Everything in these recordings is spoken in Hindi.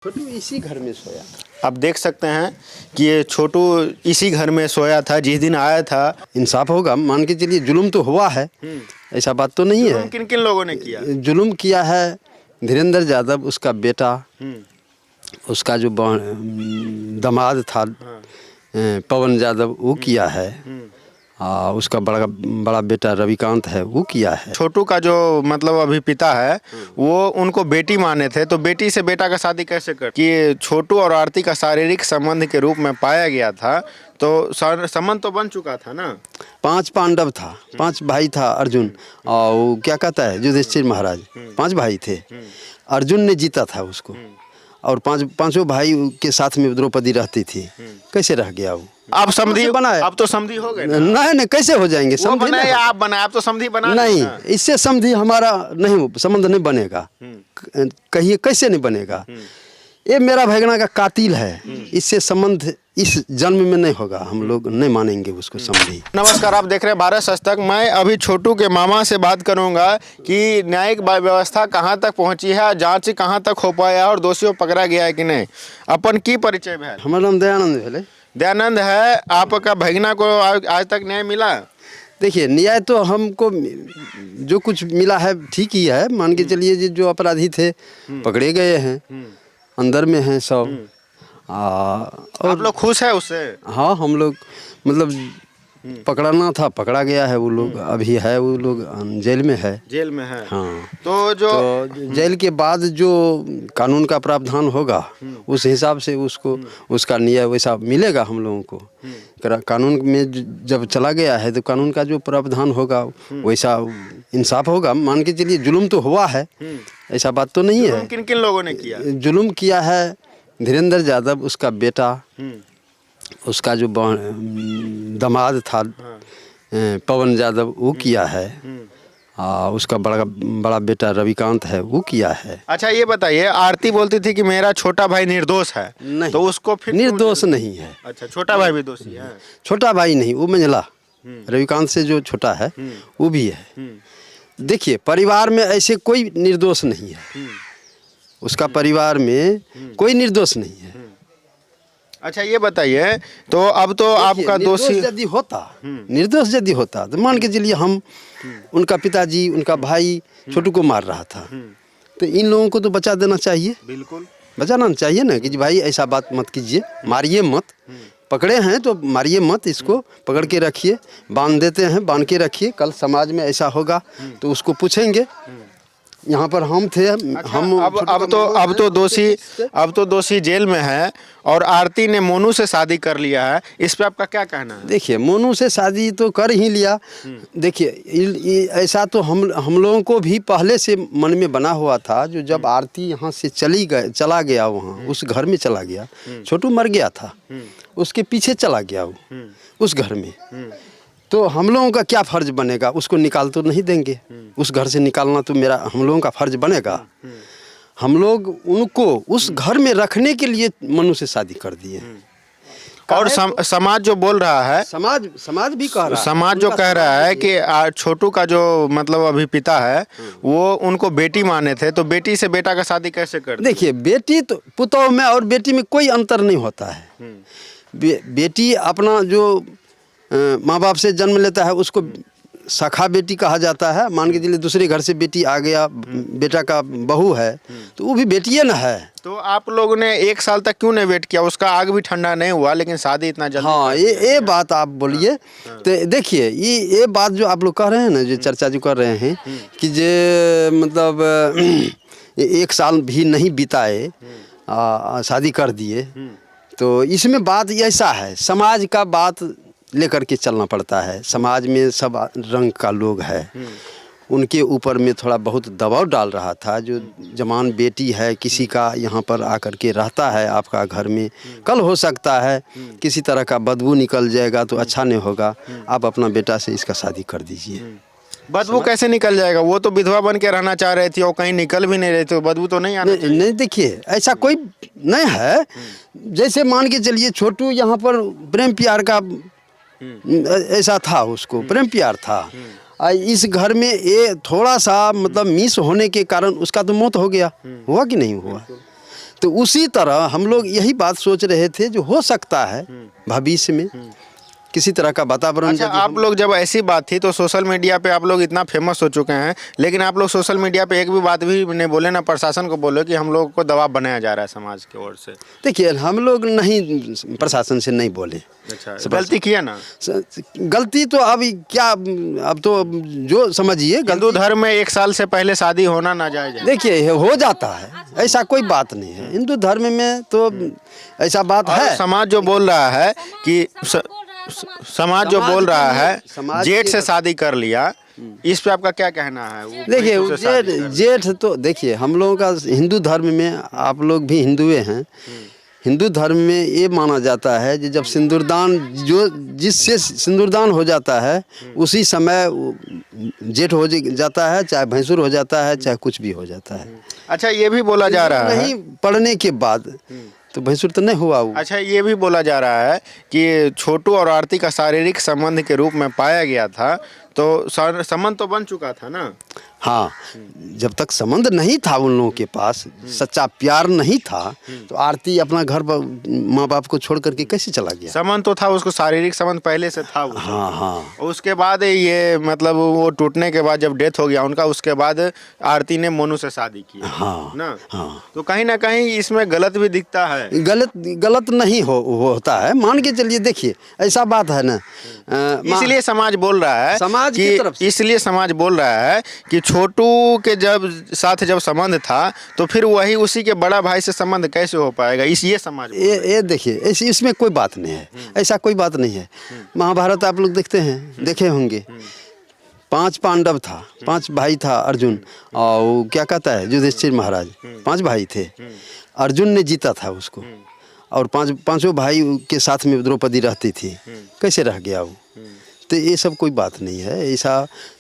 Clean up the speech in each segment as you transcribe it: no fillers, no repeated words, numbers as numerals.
छोटू इसी घर में सोया था। आप देख सकते हैं कि ये छोटू इसी घर में सोया था जिस दिन आया था। इंसाफ होगा, मान के चलिए जुल्म तो हुआ है, ऐसा बात तो नहीं है। किन किन लोगों ने किया जुल्म किया है? धीरेन्द्र यादव, उसका बेटा, उसका जो दामाद था पवन यादव, वो किया है। उसका बड़ा बेटा रविकांत है, वो किया है। छोटू का जो मतलब अभी पिता है वो उनको बेटी माने थे, तो बेटी से बेटा का शादी कैसे कर कि छोटू और आरती का शारीरिक संबंध के रूप में पाया गया था, तो संबंध तो बन चुका था ना। 5 पांडव था, 5 भाई था अर्जुन, और वो क्या कहता है युधिष्ठिर महाराज, 5 भाई थे। अर्जुन ने जीता था उसको, और पांचों भाई के साथ में द्रौपदी रहती थी। कैसे रह गया वो? आप समधी बनाए? आप तो समधी हो गए ना। नहीं, कैसे हो जाएंगे वो समधी? बनाए या आप बनाए? आप तो समधी बना नहीं, ना। इससे समधी हमारा नहीं, संबंध नहीं बनेगा। कहिए कैसे नहीं बनेगा? ये मेरा भैगना का कातिल है, इससे संबंध इस जन्म में नहीं होगा। हम लोग नहीं मानेंगे उसको समधी। नमस्कार, आप देख रहे हैं भारत सच तक। मैं अभी छोटू के मामा से बात करूंगा कि न्यायिक व्यवस्था कहां तक पहुंची है, जांच कहां तक हो पाया और दोषियों पकड़ा गया है कि नहीं। अपन की परिचय है? हमारा नाम दयानंद भेले। दयानंद है। आपका भगना को आज तक न्याय मिला? देखिए, न्याय तो हमको जो कुछ मिला है ठीक ही है। मान के चलिए जो अपराधी थे पकड़े गए हैं, अंदर में हैं सब। और आप लोग खुश है उससे? हाँ, हम लोग मतलब पकड़ना था, पकड़ा गया है। वो लोग अभी है, वो लोग जेल में है। जेल में है। हाँ, तो जेल के बाद जो कानून का प्रावधान होगा उस हिसाब से उसको उसका न्याय वैसा मिलेगा हम लोगों को। कानून में जब चला गया है तो कानून का जो प्रावधान होगा वैसा इंसाफ होगा। मान के चलिए जुल्म तो हुआ है, ऐसा बात तो नहीं है। किन किन लोगों ने किया जुल्म किया है? धीरेन्द्र यादव, उसका बेटा, उसका जो दामाद था पवन यादव, वो किया है। उसका बड़ा बेटा रविकांत है, वो किया है। अच्छा, ये बताइए, आरती बोलती थी कि मेरा छोटा भाई निर्दोष है। नहीं, तो उसको फिर निर्दोष नहीं है। अच्छा, छोटा भाई भी दोषी है? छोटा भाई नहीं, वो मंझला रविकांत से जो छोटा है वो भी है। देखिए, परिवार में ऐसे कोई निर्दोष नहीं है। उसका परिवार में कोई निर्दोष नहीं है। अच्छा, ये बताइए, तो अब तो आपका दोषी यदि होता, निर्दोष यदि होता तो मान के चलिए हम उनका पिताजी, उनका भाई छोटू को मार रहा था, तो इन लोगों को तो बचा देना चाहिए। बिल्कुल बचाना चाहिए ना कि भाई ऐसा बात मत कीजिए, मारिए मत। पकड़े हैं तो मारिए मत, इसको पकड़ के रखिए, बांध देते हैं, बांध के रखिए। कल समाज में ऐसा होगा तो उसको पूछेंगे। यहाँ पर हम थे। अच्छा, हम अब तो दोषी जेल में है और आरती ने मोनू से शादी कर लिया है। इस पे आपका क्या कहना है? देखिए, मोनू से शादी तो कर ही लिया। देखिए, ऐसा तो हम लोगों को भी पहले से मन में बना हुआ था। जो जब आरती यहाँ से चला गया, वहाँ उस घर में चला गया, छोटू मर गया था, उसके पीछे चला गया वो उस घर में, तो हम लोगों का क्या फर्ज बनेगा? उसको निकाल तो नहीं देंगे, उस घर से निकालना तो हम लोगों का फर्ज बनेगा। हम लोग उनको उस घर में रखने के लिए मनु से शादी कर दिए। और समाज जो बोल रहा है, समाज भी कह रहा है, समाज जो कह रहा है कि छोटू का जो मतलब अभी पिता है वो उनको बेटी माने थे, तो बेटी से बेटा का शादी कैसे कर? देखिए, बेटी तो पुतौह में और बेटी में कोई अंतर नहीं होता है। बेटी अपना जो माँ बाप से जन्म लेता है उसको सखा बेटी कहा जाता है। मान के चलिए दूसरे घर से बेटी आ गया, बेटा का बहू है, तो वो भी बेटिए ना है। तो आप लोगों ने 1 साल तक क्यों नहीं वेट किया? उसका आग भी ठंडा नहीं हुआ, लेकिन शादी इतना जल्दी। हाँ, ये बात आप बोलिए। तो देखिए, ये बात जो आप लोग कह रहे हैं ना, जो चर्चा जो कर रहे हैं कि जे मतलब 1 साल भी नहीं बिताए शादी कर दिए, तो इसमें बात ऐसा है, समाज का बात लेकर के चलना पड़ता है। समाज में सब रंग का लोग है, उनके ऊपर में थोड़ा बहुत दबाव डाल रहा था। जो जवान बेटी है, किसी का यहाँ पर आकर के रहता है आपका घर में, कल हो सकता है किसी तरह का बदबू निकल जाएगा तो अच्छा नहीं होगा। आप अपना बेटा से इसका शादी कर दीजिए। बदबू कैसे निकल जाएगा? वो तो विधवा बन के रहना चाह रहे थे और कहीं निकल भी नहीं रहे थे, बदबू तो नहीं आना चाहिए। नहीं, देखिए, ऐसा कोई नहीं है। जैसे मान के चलिए छोटू यहाँ पर प्रेम प्यार का ऐसा था, उसको प्रेम प्यार था। इस घर में ये थोड़ा सा मतलब मिस होने के कारण उसका तो मौत हो गया। हुआ कि नहीं हुआ? तो उसी तरह हम लोग यही बात सोच रहे थे जो हो सकता है भविष्य में किसी तरह का वातावरण। अच्छा, आप लोग जब ऐसी बात थी तो सोशल मीडिया पे आप लोग इतना फेमस हो चुके हैं, लेकिन आप लोग सोशल मीडिया पे एक भी बात भी नहीं बोले, ना प्रशासन को बोले कि हम लोगों को दबाव बनाया जा रहा है समाज की ओर से। देखिए हम लोग नहीं प्रशासन से नहीं बोले। अच्छा, गलती किया ना? गलती तो अब क्या, अब तो जो समझिए हिंदू धर्म में 1 साल से पहले शादी होना नाजायज है। देखिए हो जाता है, ऐसा कोई बात नहीं है। हिंदू धर्म में तो ऐसा बात और है। समाज जो बोल रहा है कि समाज जो बोल रहा है जेठ से शादी कर लिया, इस पे आपका क्या कहना है? वो देखिए जेठ तो देखिए हम लोगों का हिंदू धर्म में, आप लोग भी हिंदुए हैं, हिंदू धर्म में ये माना जाता है कि जब सिंदूरदान जो जिससे सिंदूरदान हो जाता है उसी समय जेठ हो जाता है, चाहे भैंसुर हो जाता है, चाहे कुछ भी हो जाता है। अच्छा, ये भी बोला जा रहा है नहीं पढ़ने के बाद तो भैंसुर तो नहीं हुआ वो। अच्छा, ये भी बोला जा रहा है कि छोटू और आरती का शारीरिक संबंध के रूप में पाया गया था, तो संबंध तो बन चुका था ना? हाँ, जब तक संबंध नहीं था उन लोगों के पास, सच्चा प्यार नहीं था, तो आरती अपना घर पर माँ बाप को छोड़ करके कैसे चला गया? संबंध तो था, उसको शारीरिक संबंध पहले से था। हाँ हाँ। उसके बाद ये मतलब वो टूटने के बाद जब डेथ हो गया उनका, उसके बाद आरती ने मोनू से शादी की। हाँ ना? हाँ। तो कहीं ना कहीं इसमें गलत भी दिखता है। गलत नहीं होता है, मान के चलिए। देखिए ऐसा बात है ना, इसलिए समाज बोल रहा है, समाज की तरफ से, इसलिए समाज बोल रहा है कि छोटू के साथ जब संबंध था तो फिर वही उसी के बड़ा भाई से संबंध कैसे हो पाएगा, ये समाज ये देखिए इसमें कोई बात नहीं है, ऐसा कोई बात नहीं है। महाभारत आप लोग देखते हैं, देखे होंगे, 5 पांडव था, 5 भाई था अर्जुन, और वो क्या कहता है युधिष्ठिर महाराज, 5 भाई थे। अर्जुन ने जीता था उसको, और पांचों भाई के साथ में द्रौपदी रहती थी, कैसे रह गया वो? तो ये सब कोई बात नहीं है, ऐसा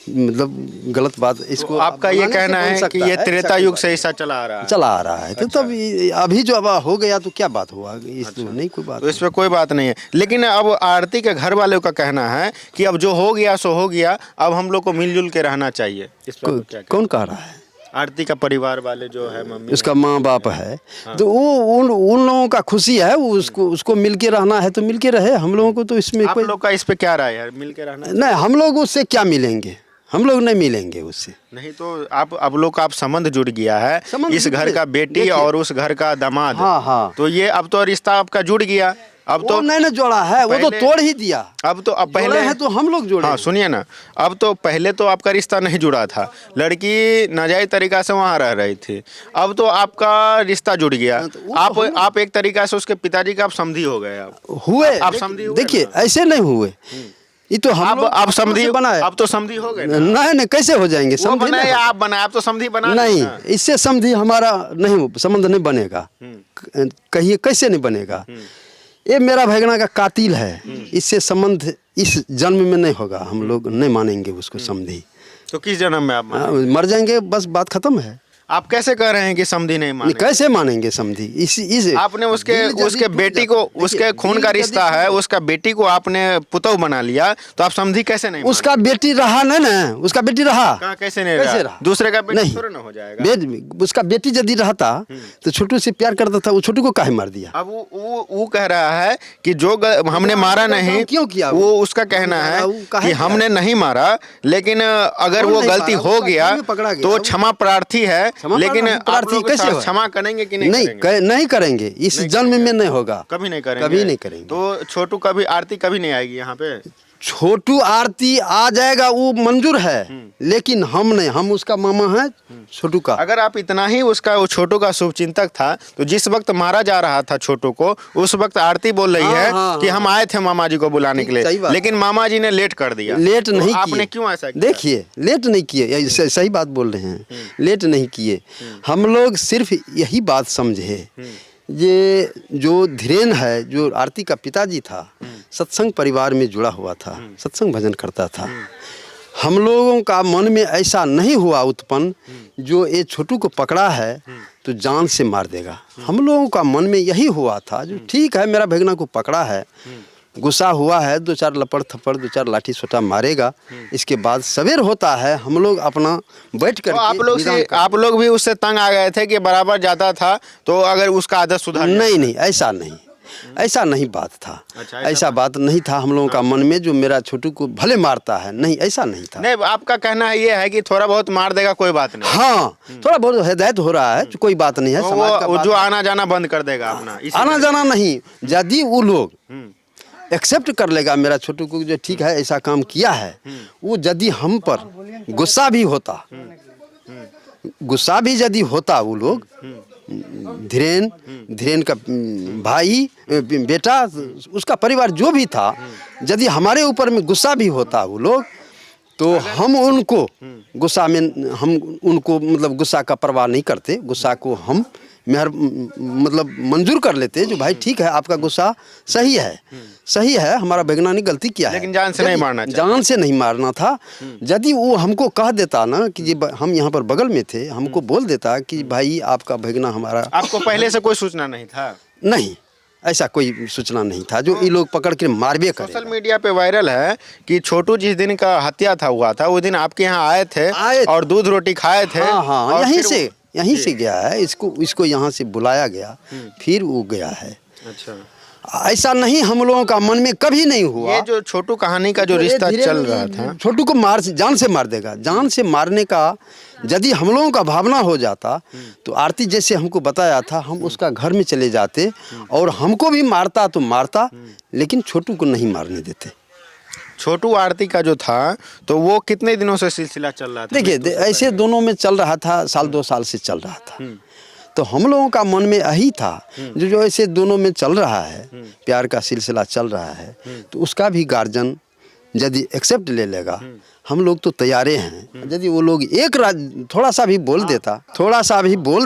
मतलब गलत बात। इसको तो आपका ये कहना है कि ये त्रेता युग से ऐसा चला आ रहा है? तो तब अभी जो अब हो गया तो क्या बात हुआ, इस तो नहीं कोई बात। तो इस पे कोई बात नहीं है, लेकिन अब आरती के घर वालों का कहना है कि अब जो हो गया सो हो गया, अब हम लोग को मिलजुल के रहना चाहिए। इस पर कौन कह रहा है? आरती का परिवार वाले जो है, मम्मी उसका माँ बाप है। हाँ। तो वो उन लोगों का खुशी है, वो उसको मिल के रहना है तो मिल के रहे। हम लोगों को तो इसमें आप लोग का इस पे क्या राय है? मिल के रहना नहीं, हम लोग उससे क्या मिलेंगे, हम लोग नहीं मिलेंगे उससे। नहीं तो अब लोग का संबंध जुड़ गया है, इस घर का बेटी और उस घर का दामाद। हाँ हाँ। तो ये अब तो रिश्ता आपका जुड़ गया। अब तो नहीं ना जोड़ा है, वो तो तोड़ ही दिया। अब पहले है तो हम लोग जोड़े। हाँ सुनिए ना, अब तो पहले तो आपका रिश्ता नहीं जुड़ा था, लड़की नाजायज तरीका से वहाँ रह रही थी, अब तो आपका रिश्ता जुड़ गया। तो आप एक तरीका से उसके पिताजी का आप समधी हो गए। आप समधी हुए? देखिए ऐसे नहीं हुए, ये तो हम आप समधी बनाए। अब तो समधी हो गए। नहीं कैसे हो जाएंगे? समधी बनाए आप बनाए, आप तो समधी बना नहीं, इससे समधी हमारा नहीं संबंध नहीं बनेगा। कहिए कैसे नहीं बनेगा? ये मेरा भैगना का कातिल है, इससे संबंध इस जन्म में नहीं होगा, हम लोग नहीं मानेंगे उसको समधी। तो किस जन्म में आप मर जाएंगे, बस बात खत्म है। आप कैसे कह रहे हैं कि समधी नहीं मानेंगे? कैसे मानेंगे समधी? इस आपने उसके बेटी को, उसके खून का रिश्ता है, उसका बेटी को आपने पुतौ बना लिया, तो आप समधी कैसे नहीं? उसका बेटी रहा नहीं ना, उसका बेटी रहा कैसे नहीं रहा? दूसरे का बेटी थोड़ा ना हो जाएगा। उसका बेटी यदि रहता तो छोटू से प्यार करता था, वो छोटू को काहे मार दिया? अब वो कह रहा है कि जो हमने मारा नहीं, क्यों किया? वो उसका कहना है कि हमने नहीं मारा, लेकिन अगर वो गलती हो गया तो क्षमा प्रार्थी है, लेकिन प्रार्थी कैसे क्षमा करेंगे कि नहीं? नहीं करेंगे, इस जन्म में नहीं होगा, कभी नहीं करेंगे, कभी नहीं करेंगे। तो छोटू कभी आरती कभी नहीं आएगी यहाँ पे? छोटू आरती आ जाएगा, वो मंजूर है, लेकिन हम नहीं, हम उसका मामा है छोटू का। अगर आप इतना ही वो छोटू का शुभचिंतक था, तो जिस वक्त मारा जा रहा था छोटू को, उस वक्त आरती बोल रही है कि हम आए थे मामा जी को बुलाने के लिए, लेकिन मामा जी ने लेट कर दिया। लेट नहीं किए। आपने क्यों ऐसा किया? देखिए लेट नहीं किए, सही बात बोल रहे हैं, लेट नहीं किए। हम लोग सिर्फ यही बात समझे, ये जो धीरेन है, जो आरती का पिताजी था, सत्संग परिवार में जुड़ा हुआ था, सत्संग भजन करता था। हम लोगों का मन में ऐसा नहीं हुआ उत्पन्न जो ये छोटू को पकड़ा है तो जान से मार देगा। हम लोगों का मन में यही हुआ था जो ठीक है मेरा भगना को पकड़ा है, गुस्सा हुआ है, 2-4 लपड़ थप्पड़ 2-4 लाठी सोटा मारेगा। इसके बाद सवेर होता है, हम लोग अपना बैठ कर तो आप लोग भी उससे तंग आ गए थे कि बराबर जाता था तो अगर उसका आदत सुधार नहीं नहीं, ऐसा नहीं बात था। अच्छा, ऐसा बात नहीं था हम लोगों का मन में, जो मेरा छोटू को भले मारता है, नहीं ऐसा नहीं था। नहीं, आपका कहना ये है कि थोड़ा बहुत मार देगा कोई बात नहीं। हाँ, थोड़ा बहुत हिदायत हो रहा है, कोई बात नहीं है। तो समाज का वो बात जो आना जाना बंद कर देगा अपना, आना जाना नहीं, यदि वो लोग एक्सेप्ट कर लेगा मेरा छोटू को जो ठीक है ऐसा काम किया है, वो यदि हम पर गुस्सा भी यदि होता वो लोग, धीरेन का भाई बेटा, उसका परिवार जो भी था, यदि हमारे ऊपर में गुस्सा भी होता वो लोग, तो हम उनको गुस्सा में, हम उनको मतलब गुस्सा का परवाह नहीं करते, गुस्सा को हम मतलब मंजूर कर लेते, जो भाई ठीक है आपका गुस्सा सही है, हमारा वैज्ञानिक गलती किया है, लेकिन जान से नहीं मारना चाहिए। जान से नहीं मारना था। यदि वो हमको कह देता ना कि जी हम यहाँ पर बगल में थे, हमको बोल देता कि भाई आपका भगना हमारा, आपको पहले से कोई सूचना नहीं था? नहीं, ऐसा कोई सूचना नहीं था जो ये लोग पकड़ के मारबे करे। सोशल मीडिया पे वायरल है कि छोटू जिस दिन का हत्या हुआ था उस दिन आपके यहाँ आए थे और दूध रोटी खाए थे। हाँ, और यहीं से गया है, इसको यहाँ से बुलाया गया, फिर वो गया है। अच्छा, ऐसा नहीं हम लोगों का मन में कभी नहीं हुआ। ये जो छोटू कहानी का जो रिश्ता चल रहा था, छोटू को जान से मार देगा, जान से मारने का यदि हम लोगों का भावना हो जाता तो आरती जैसे हमको बताया था, हम उसका घर में चले जाते और हमको भी मारता तो मारता, लेकिन छोटू को नहीं मारने देते। छोटू आरती का जो था तो वो कितने दिनों से सिलसिला चल रहा था? देखिए ऐसे दोनों में चल रहा था, 1-2 साल से चल रहा था। तो हम लोगों का मन में यही था जो ऐसे दोनों में चल रहा है, प्यार का सिलसिला चल रहा है, तो उसका भी गार्जियन यदि एक्सेप्ट ले लेगा, हम लोग तो तैयारे हैं। यदि वो लोग थोड़ा सा भी बोल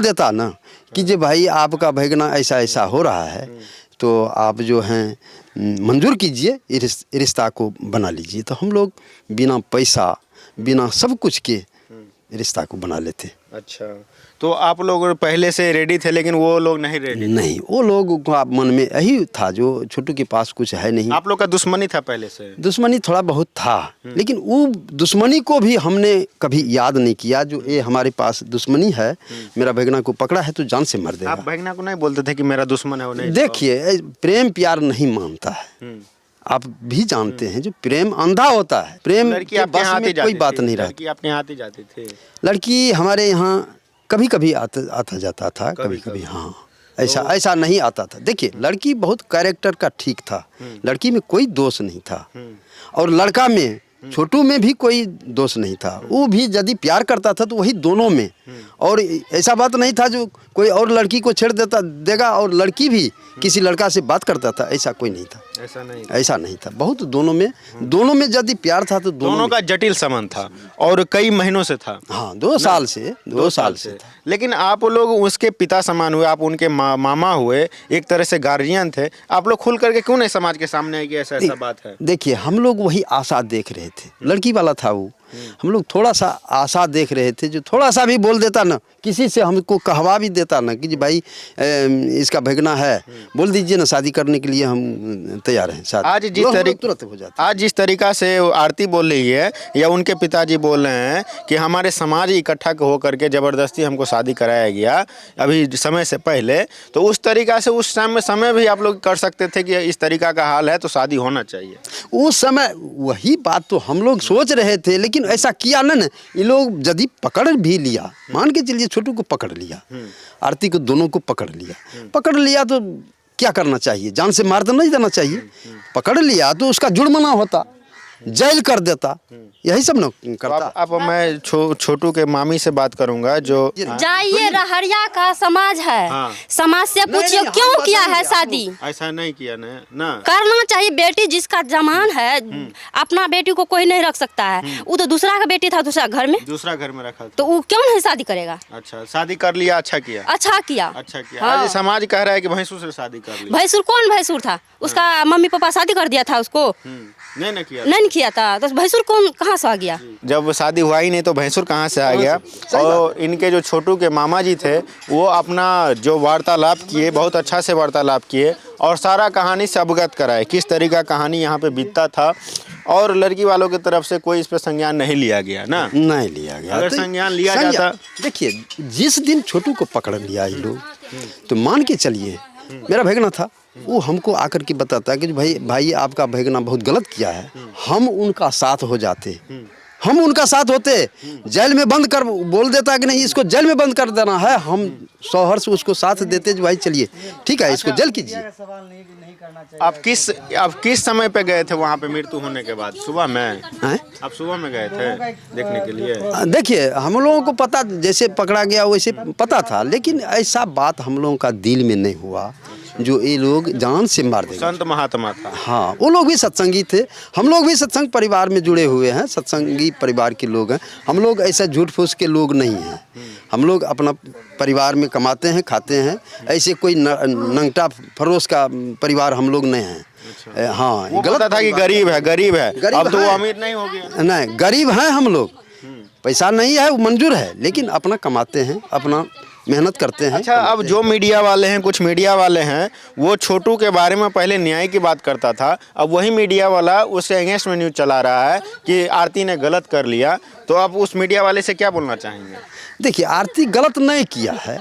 देता ना कि जे भाई आपका भगना ऐसा हो रहा है, तो आप जो हैं मंजूर कीजिए, रिश्ता को बना लीजिए, तो हम लोग बिना पैसा बिना सब कुछ के रिश्ता को बना लेते। अच्छा, तो आप लोग पहले से रेडी थे लेकिन वो लोग नहीं रेडी? नहीं, वो लोग का मन में यही था जो छोटू के पास कुछ है नहीं। आप लोग का दुश्मनी था पहले से? दुश्मनी थोड़ा बहुत था, लेकिन वो दुश्मनी को भी हमने कभी याद नहीं किया जो ये हमारे पास दुश्मनी है, मेरा भगना को पकड़ा है तो जान से मार देगा। आप भगना को नहीं बोलते थे कि मेरा दुश्मन है? वो नहीं। देखिए प्रेम प्यार नहीं मानता है, आप भी जानते हैं, जो प्रेम अंधा होता है, प्रेम लड़की बस में कोई बात नहीं रहती। लड़की अपने हाथ ही जाती थी? लड़की हमारे यहाँ कभी कभी आता जाता था, कभी कभी। हाँ, ऐसा नहीं आता था। देखिए लड़की बहुत कैरेक्टर का ठीक था, लड़की में कोई दोष नहीं था, और लड़का में छोटू में भी कोई दोष नहीं था। वो भी यदि प्यार करता था तो वही दोनों में, और ऐसा बात नहीं था जो कोई और लड़की को छेड़ देगा और लड़की भी किसी लड़का से बात करता था, ऐसा कोई नहीं था। ऐसा नहीं था। बहुत दोनों में यदि प्यार था तो दोनों का जटिल संबंध था और कई महीनों से था। हाँ, 2 साल से था। लेकिन आप लोग उसके पिता समान हुए, आप उनके मामा हुए, एक तरह से गार्जियन थे, आप लोग खुल करके क्यों नहीं समाज के सामने आए कि ऐसा बात है? देखिए हम लोग वही आशा देख रहे थे, लड़की वाला था वो, हम लोग थोड़ा सा आशा देख रहे थे, जो थोड़ा सा भी बोल देता ना, किसी से हमको कहवा भी देता ना कि जी भाई इसका भगना है, बोल दीजिए ना, शादी करने के लिए हम तैयार हैं। शादी आज जिस तरीका से आरती बोल रही है या उनके पिताजी बोल रहे हैं कि हमारे समाज इकट्ठा होकर के ज़बरदस्ती हमको शादी कराया गया अभी समय से पहले, तो उस तरीका से उस समय भी आप लोग कर सकते थे कि इस तरीका का हाल है तो शादी होना चाहिए। उस समय वही बात तो हम लोग सोच रहे थे, लेकिन ऐसा किया ना, ये लोग यदि पकड़ भी लिया, मान के चलिए छोटू को पकड़ लिया, आरती को, दोनों को पकड़ लिया तो क्या करना चाहिए? जान से मार तो नहीं देना चाहिए। पकड़ लिया तो उसका जुर्माना होता, जेल कर देता, यही सब ना करता। अब मैं छोटू के मामी से बात करूंगा जो जाइए, रहरिया का समाज है। हाँ। समाज से पूछिए क्यों किया है शादी? ऐसा नहीं किया ना करना चाहिए। बेटी जिसका जमान है, अपना बेटी को कोई नहीं रख सकता है। वो तो दूसरा का बेटी था, दूसरा घर में रखा, तो वो क्यों नहीं शादी करेगा? अच्छा, शादी कर लिया, अच्छा किया। हाँ। आज समाज कह रहा है कि भैंसुर से शादी कर ली। भैंसुर कौन भैंसुर था? उसका मम्मी पापा शादी कर दिया था उसको, नहीं किया था, तो भैंसुर कौन कहाँ से आ गया? जब शादी हुआ ही नहीं तो भैंसुर कहाँ से आ गया? और इनके जो छोटू के मामा जी थे वो अपना जो वार्तालाप किए, बहुत अच्छा से वार्तालाप किए और सारा कहानी से अवगत कराए किस तरीका कहानी यहाँ पे बीतता था, और लड़की वालों की तरफ से कोई इस पर संज्ञान नहीं लिया गया ना। नहीं लिया गया। अगर तो संज्ञान लिया जाता, देखिए जिस दिन छोटू को पकड़ लिया ये लोग, तो मान के चलिए मेरा भैगना था, वो हमको आकर के बताता कि भाई आपका भैगना बहुत गलत किया है, हम उनका साथ हो जाते, हम उनका साथ होते, जेल में बंद कर बोल देता कि नहीं इसको जेल में बंद कर देना है, हम सौहर से उसको साथ देते जो भाई चलिए ठीक है इसको जेल कीजिए। आप किस समय पे गए थे वहाँ पे मृत्यु होने के बाद? सुबह में? हैं? आप सुबह में गए थे देखने के लिए? देखिए हम लोगों को पता जैसे पकड़ा गया वैसे पता था, लेकिन ऐसा बात हम लोगों का दिल में नहीं हुआ जो ये लोग जान से मार देंगे। संत महात्मा था। हाँ वो लोग भी सत्संगी थे, हम लोग भी सत्संग परिवार में जुड़े हुए हैं, सत्संगी परिवार के लोग हैं हम लोग, ऐसा झूठ फूस के लोग नहीं हैं। हम लोग अपना परिवार में कमाते हैं खाते हैं, ऐसे कोई नंगटा फरोश का परिवार हम लोग नहीं हैं। हाँ वो गलत था कि गरीब है अब तो वो अमीर नहीं हो गया। नहीं गरीब हैं हम लोग, पैसा नहीं है वो मंजूर है, लेकिन अपना कमाते हैं, अपना मेहनत करते हैं। अच्छा, अब जो मीडिया वाले हैं, कुछ मीडिया वाले हैं, वो छोटू के बारे में पहले न्याय की बात करता था, अब वही मीडिया वाला उससे अगेंस्ट में न्यूज़ चला रहा है कि आरती ने गलत कर लिया, तो आप उस मीडिया वाले से क्या बोलना चाहेंगे? देखिए आरती गलत नहीं किया है,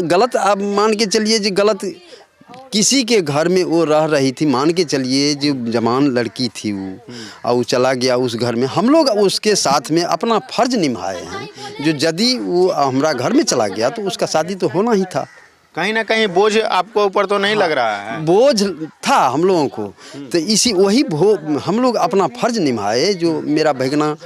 गलत आप मान के चलिए जी, गलत किसी के घर में वो रह रही थी, मान के चलिए जो जवान लड़की थी वो, और वो चला गया उस घर में, हम लोग उसके साथ में अपना फर्ज निभाए हैं, जो यदि वो हमारा घर में चला गया तो उसका शादी तो होना ही था। कहीं ना कहीं बोझ आपको ऊपर तो नहीं लग रहा है? बोझ था हम लोगों को, तो इसी वही हम लोग अपना फर्ज निभाए, जो मेरा भैगना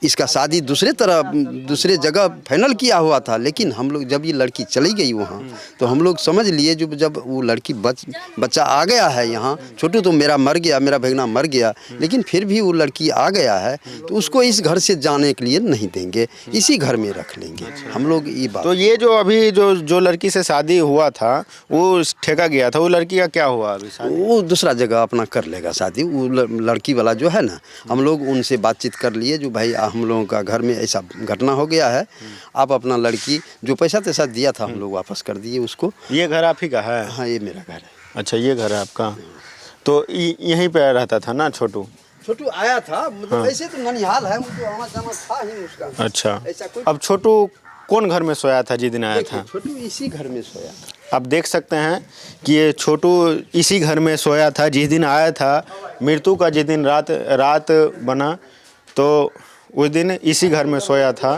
इसका शादी दूसरे जगह फाइनल किया हुआ था, लेकिन हम लोग जब ये लड़की चली गई वहाँ, तो हम लोग समझ लिए जब वो लड़की बच्चा आ गया है यहाँ, छोटू तो मेरा मर गया, मेरा भैगना मर गया, लेकिन फिर भी वो लड़की आ गया है, तो उसको इस घर से जाने के लिए नहीं देंगे, इसी घर में रख लेंगे हम लोग ये बात। तो ये जो अभी जो लड़की से शादी हुआ था वो ठेका गया था, वो लड़की का क्या हुआ अभी? वो दूसरा जगह अपना कर लेगा शादी, वो लड़की वाला जो है ना, हम लोग उनसे बातचीत कर लिए जो भाई हम लोगों का घर में ऐसा घटना हो गया है, आप अपना लड़की जो पैसा तैसा दिया था हम लोग वापस कर दिए उसको। ये घर आप ही का है? हाँ ये मेरा घर है। अच्छा, ये घर है आपका, तो यहीं पे रहता था ना छोटू? छोटू आया था, मतलब ऐसे तो ननिहाल है, वो तो आना जाना था ही उसका। अच्छा, अब छोटू कौन घर में सोया था जिस दिन आया था? छोटू इसी घर में सोया। आप देख सकते हैं कि ये छोटू इसी घर में सोया था जिस दिन आया था। मृत्यु का जिस दिन रात बना तो उस दिन इसी घर में सोया था,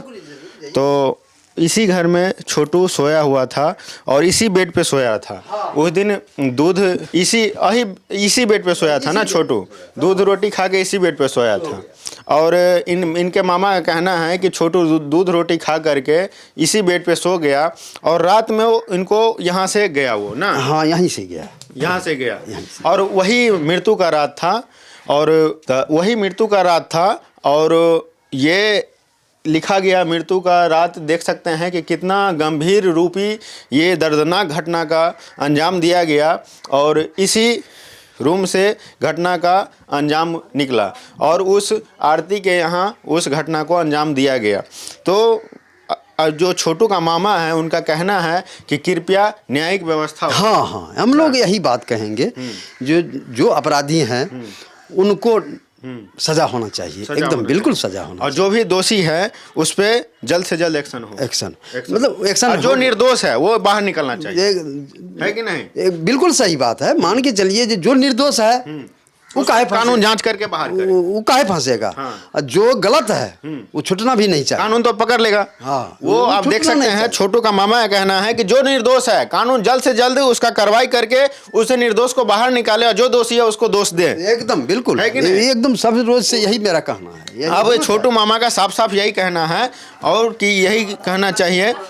तो इसी घर में छोटू सोया हुआ था और इसी बेड पे सोया था। उस दिन दूध इसी बेड पे सोया था ना छोटू, दूध रोटी खा के इसी बेड पे सोया था। और इनके मामा का कहना है कि छोटू दूध रोटी खा करके इसी बेड पे सो गया और रात में वो इनको यहाँ से गया वो ना? हाँ यहीं से गया, यहाँ से गया, और वही मृत्यु का रात था, और ये लिखा गया मृत्यु का रात। देख सकते हैं कि कितना गंभीर रूपी ये दर्दनाक घटना का अंजाम दिया गया, और इसी रूम से घटना का अंजाम निकला और उस आरती के यहाँ उस घटना को अंजाम दिया गया। तो जो छोटू का मामा है उनका कहना है कि कृपया न्यायिक व्यवस्था हो। हाँ हम लोग यही बात कहेंगे, जो अपराधी हैं उनको सजा होना चाहिए, एकदम बिल्कुल सजा होना, और जो भी दोषी है उस पे जल्द से जल्द एक्शन हो। एक्शन मतलब एक्शन, जो निर्दोष है वो बाहर निकलना चाहिए, है कि नहीं? बिल्कुल सही बात है। मान के चलिए जो निर्दोष है वो काहे कानून जांच करके बाहर करे, वो काहे फंसेगा। और जो गलत है वो छूटना भी नहीं चाहिए, कानून तो पकड़ लेगा। हाँ, वो आप देख सकते हैं छोटू का मामा का कहना है कि जो निर्दोष है कानून जल्द से जल्द उसका कार्रवाई करके उसे निर्दोष को बाहर निकाले और जो दोषी है उसको दोष दे। एकदम बिल्कुल है कि नहीं? एकदम सब रोज से यही मेरा कहना है। अब छोटू मामा का साफ साफ यही कहना है और कि यही कहना चाहिए